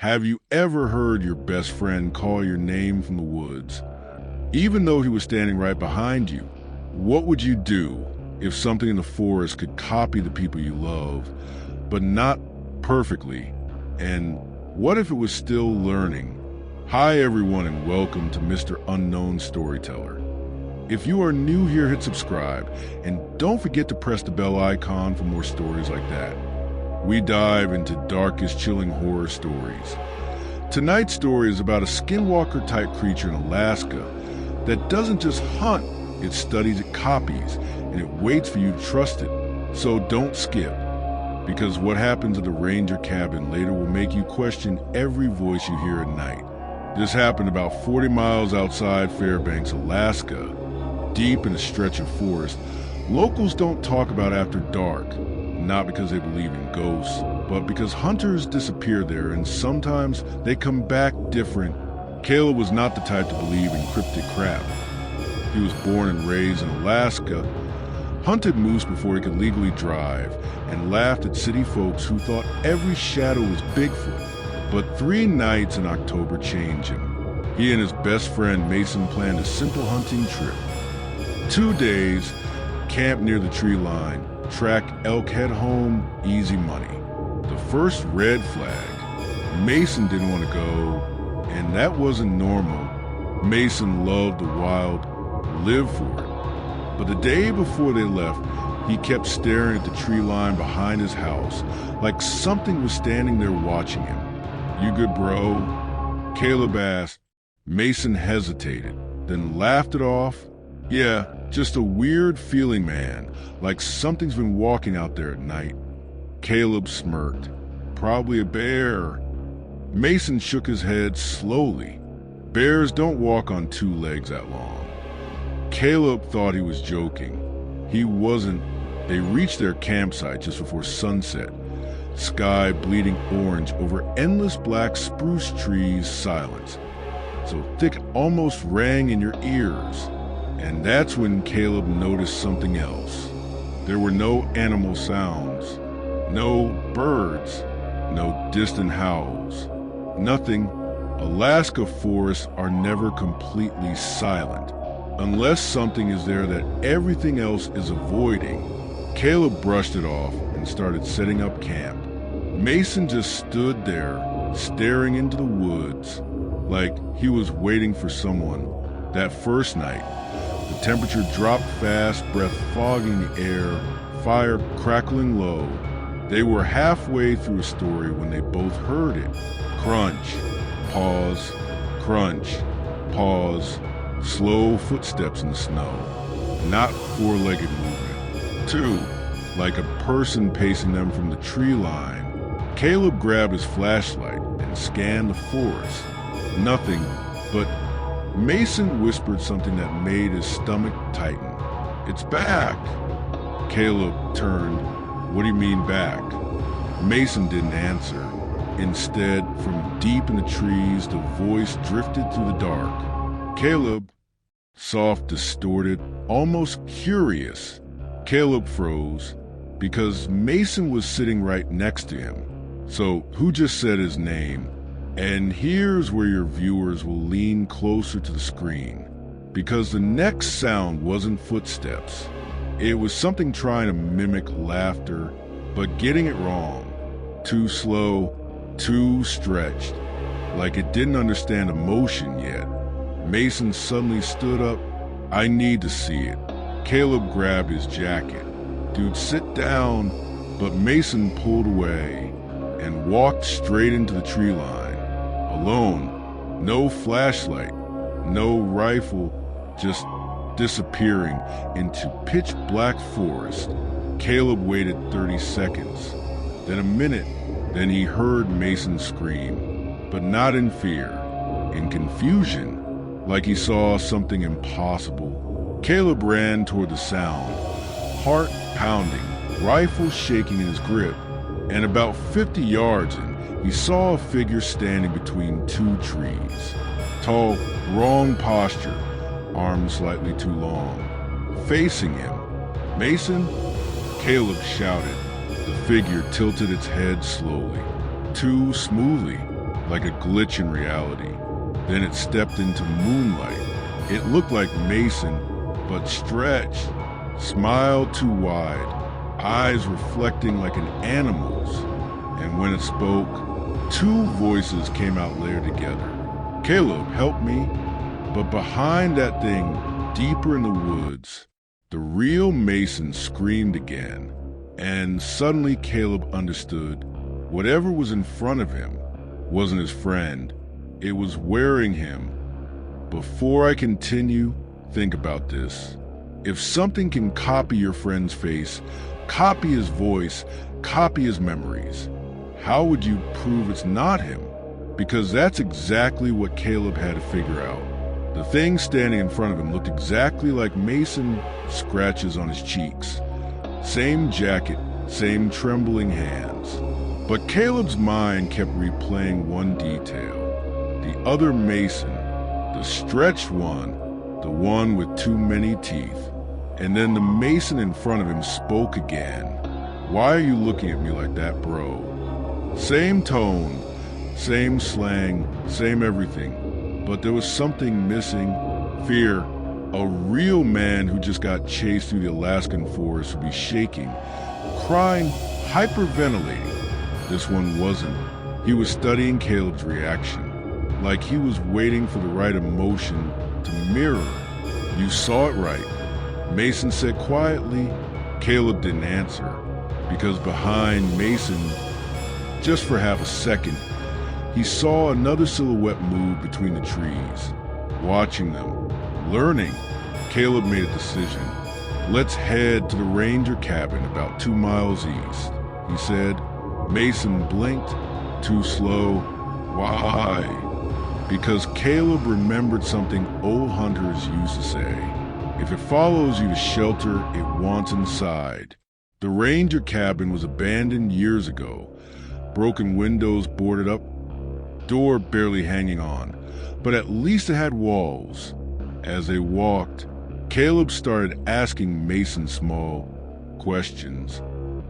Have you ever heard your best friend call your name from the woods, even though he was standing right behind you? What would you do if something in the forest could copy the people you love, but not perfectly? And what if it was still learning? Hi everyone and welcome to Mr. Unknown Storyteller. If you are new here, hit subscribe and don't forget to press the bell icon for more stories like that. We dive into darkest, chilling horror stories. Tonight's story is about a skinwalker-type creature in Alaska that doesn't just hunt, it studies, it copies, and it waits for you to trust it. So don't skip, because what happens at the ranger cabin later will make you question every voice you hear at night. This happened about 40 miles outside Fairbanks, Alaska, deep in a stretch of forest. Locals don't talk about after dark, not because they believe in ghosts, but because hunters disappear there and sometimes they come back different. Caleb was not the type to believe in cryptid crap. He was born and raised in Alaska, hunted moose before he could legally drive, and laughed at city folks who thought every shadow was Bigfoot. But 3 nights in October changed him. He and his best friend Mason planned a simple hunting trip. 2 days, camp near the tree line, track elk, head home, easy money. The first red flag. Mason didn't want to go, and that wasn't normal. Mason loved the wild, lived for it. But the day before they left, he kept staring at the tree line behind his house, like something was standing there watching him. "You good, bro?" Caleb asked. Mason hesitated, then laughed it off. "Yeah, just a weird feeling, man, like something's been walking out there at night." Caleb smirked. "Probably a bear." Mason shook his head slowly. Bears don't walk on 2 legs that long. Caleb thought he was joking. He wasn't. They reached their campsite just before sunset. Sky bleeding orange over endless black spruce trees, silence so thick it almost rang in your ears. And that's when Caleb noticed something else. There were no animal sounds, no birds, no distant howls, nothing. Alaska forests are never completely silent, unless something is there that everything else is avoiding. Caleb brushed it off and started setting up camp. Mason just stood there, staring into the woods, like he was waiting for someone. That first night, the temperature dropped fast, breath fogging the air, fire crackling low. They were halfway through a story when they both heard it. Crunch, pause, crunch, pause, slow footsteps in the snow. Not 4-legged movement. 2, like a person pacing them from the tree line. Caleb grabbed his flashlight and scanned the forest. Nothing, but Mason whispered something that made his stomach tighten. "It's back!" Caleb turned. "What do you mean back?" Mason didn't answer. Instead, from deep in the trees, the voice drifted through the dark. "Caleb." Soft, distorted, almost curious. Caleb froze, because Mason was sitting right next to him. So, who just said his name? And here's where your viewers will lean closer to the screen, because the next sound wasn't footsteps. It was something trying to mimic laughter, but getting it wrong. Too slow, too stretched, like it didn't understand emotion yet. Mason suddenly stood up. "I need to see it." Caleb grabbed his jacket. "Dude, sit down." But Mason pulled away and walked straight into the tree line. Alone, no flashlight, no rifle, just disappearing into pitch black forest. Caleb waited 30 seconds, then a minute, then he heard Mason scream, but not in fear, in confusion, like he saw something impossible. Caleb ran toward the sound, heart pounding, rifle shaking in his grip, and about 50 yards in, he saw a figure standing between 2 trees. Tall, wrong posture, arms slightly too long. Facing him, "Mason?" Caleb shouted. The figure tilted its head slowly, too smoothly. like a glitch in reality. Then it stepped into moonlight. It looked like Mason, but stretched, smile too wide, eyes reflecting like an animal's. And when it spoke, two voices came out layered together. "Caleb, help me." But behind that thing, deeper in the woods, the real Mason screamed again. And suddenly Caleb understood whatever was in front of him wasn't his friend. It was wearing him. Before I continue, think about this. If something can copy your friend's face, copy his voice, copy his memories, how would you prove it's not him? Because that's exactly what Caleb had to figure out. The thing standing in front of him looked exactly like Mason, scratches on his cheeks. Same jacket, same trembling hands. But Caleb's mind kept replaying one detail. The other Mason, the stretched one, the one with too many teeth. And then the Mason in front of him spoke again. "Why are you looking at me like that, bro?" Same tone, same slang, same everything. But there was something missing. Fear. A real man who just got chased through the Alaskan forest would be shaking, crying, hyperventilating. This one wasn't. He was studying Caleb's reaction, like he was waiting for the right emotion to mirror. "You saw it right," Mason said quietly. Caleb didn't answer, because behind Mason, just for half a second, he saw another silhouette move between the trees. Watching them, learning, Caleb made a decision. "Let's head to the ranger cabin about 2 miles east," he said. Mason blinked, too slow. "Why?" Because Caleb remembered something old hunters used to say. If it follows you to shelter, it wants inside. The ranger cabin was abandoned years ago. Broken windows boarded up, door barely hanging on, but at least it had walls. As they walked, Caleb started asking Mason small questions.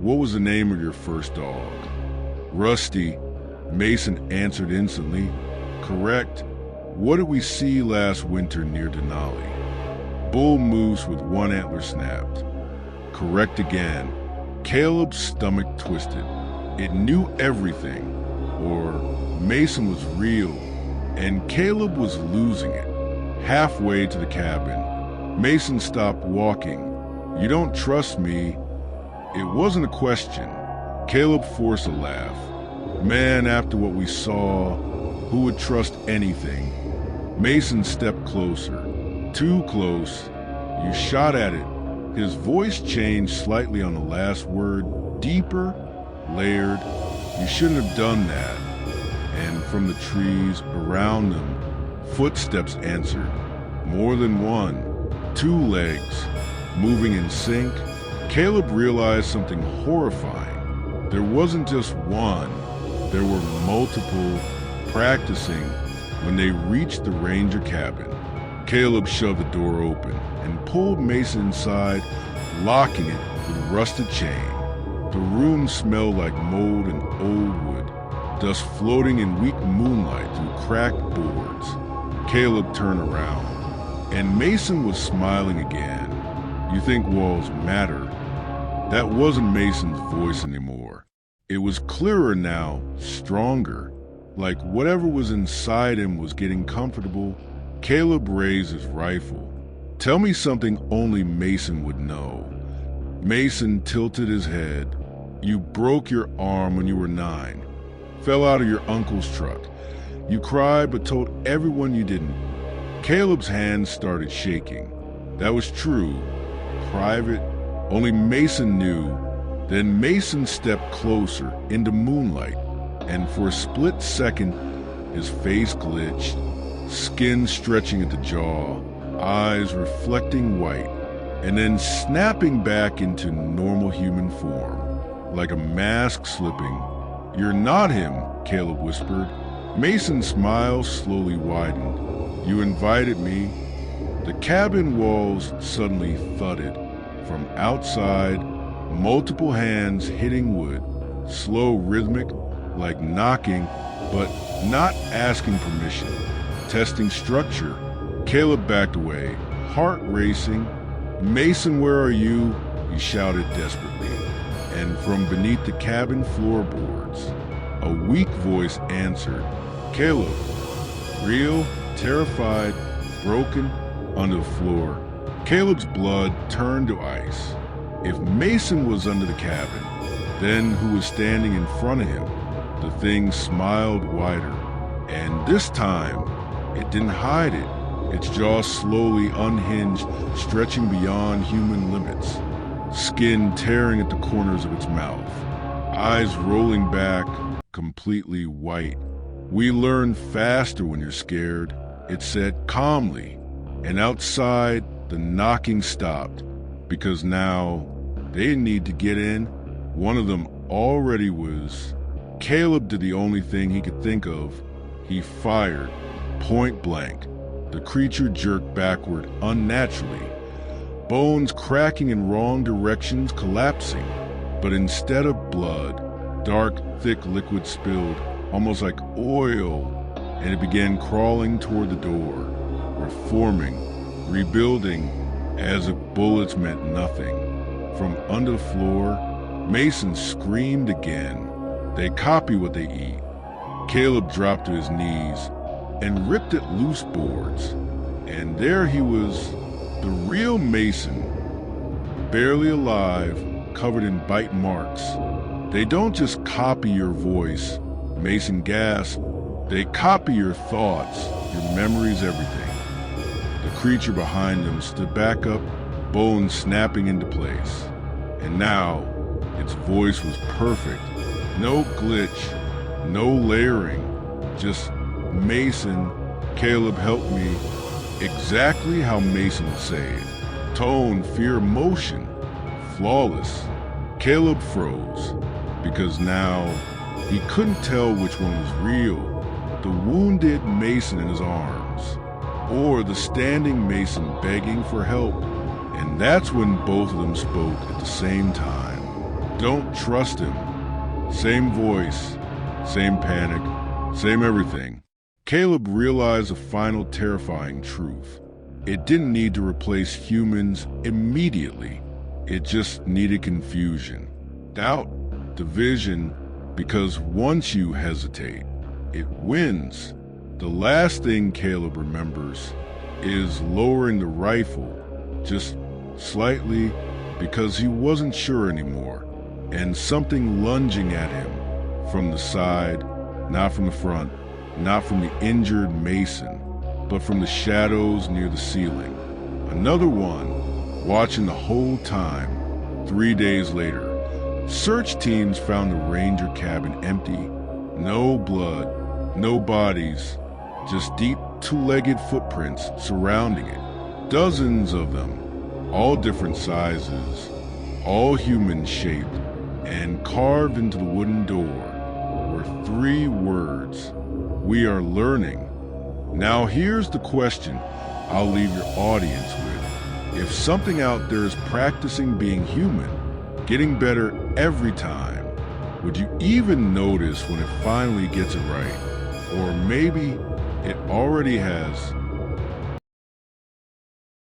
"What was the name of your first dog?" "Rusty," Mason answered instantly. "Correct. What did we see last winter near Denali?" "Bull moose with one antler snapped." "Correct again." Caleb's stomach twisted. It knew everything. Or Mason was real, and Caleb was losing it. Halfway to the cabin, Mason stopped walking. "You don't trust me?" It wasn't a question. Caleb forced a laugh. "Man, after what we saw, who would trust anything?" Mason stepped closer. Too close. "You shot at it." His voice changed slightly on the last word, deeper, layered. "You shouldn't have done that." And from the trees around them, footsteps answered. More than one. 2 legs, moving in sync. Caleb realized something horrifying. There wasn't just one. There were multiple, practicing. When they reached the ranger cabin, Caleb shoved the door open and pulled Mason inside, locking it with rusted chain. The room smelled like mold and old wood, dust floating in weak moonlight through cracked boards. Caleb turned around, and Mason was smiling again. "You think walls matter?" That wasn't Mason's voice anymore. It was clearer now, stronger, like whatever was inside him was getting comfortable. Caleb raised his rifle. "Tell me something only Mason would know." Mason tilted his head. "You broke your arm when you were 9. Fell out of your uncle's truck. You cried but told everyone you didn't." Caleb's hands started shaking. That was true. Private. Only Mason knew. Then Mason stepped closer into moonlight, and for a split second, his face glitched, skin stretching at the jaw, eyes reflecting white, and then snapping back into normal human form, like a mask slipping. "You're not him," Caleb whispered. Mason's smile slowly widened. "You invited me." The cabin walls suddenly thudded. From outside, multiple hands hitting wood, slow, rhythmic, like knocking, but not asking permission. Testing structure, Caleb backed away, heart racing. "Mason, where are you?" he shouted desperately. And from beneath the cabin floorboards, a weak voice answered, "Caleb." Real, terrified, broken, under the floor. Caleb's blood turned to ice. If Mason was under the cabin, then who was standing in front of him? The thing smiled wider, and this time, it didn't hide it. Its jaw slowly unhinged, stretching beyond human limits. Skin tearing at the corners of its mouth. Eyes rolling back, completely white. "We learn faster when you're scared," it said calmly. And outside, the knocking stopped, because now they didn't need to get in. One of them already was. Caleb did the only thing he could think of. He fired, point blank. The creature jerked backward unnaturally, bones cracking in wrong directions, collapsing. But instead of blood, dark, thick liquid spilled, almost like oil, and it began crawling toward the door, reforming, rebuilding, as if bullets meant nothing. From under the floor, Mason screamed again. They copy what they eat. Caleb dropped to his knees and ripped at loose boards. And there he was, the real Mason, barely alive, covered in bite marks. "They don't just copy your voice," Mason gasped. "They copy your thoughts, your memories, everything." The creature behind them stood back up, bones snapping into place. And now, its voice was perfect. No glitch, no layering, just "Mason, Caleb, help me." Exactly how Mason would say it. Tone, fear, emotion, flawless. Caleb froze, because now he couldn't tell which one was real. The wounded Mason in his arms, or the standing Mason begging for help. And that's when both of them spoke at the same time. Don't trust him. Same voice, same panic, same everything. Caleb realized a final terrifying truth. It didn't need to replace humans immediately. It just needed confusion, doubt, division, because once you hesitate, it wins. The last thing Caleb remembers is lowering the rifle, just slightly, because he wasn't sure anymore, and something lunging at him from the side, not from the front, not from the injured Mason, but from the shadows near the ceiling. Another one, watching the whole time. 3 days later, search teams found the ranger cabin empty. No blood, no bodies, just deep two-legged footprints surrounding it. Dozens of them, all different sizes, all human-shaped, and carved into the wooden door were 3 words: "We are learning." Now here's the question I'll leave your audience with. If something out there is practicing being human, getting better every time, would you even notice when it finally gets it right? Or maybe it already has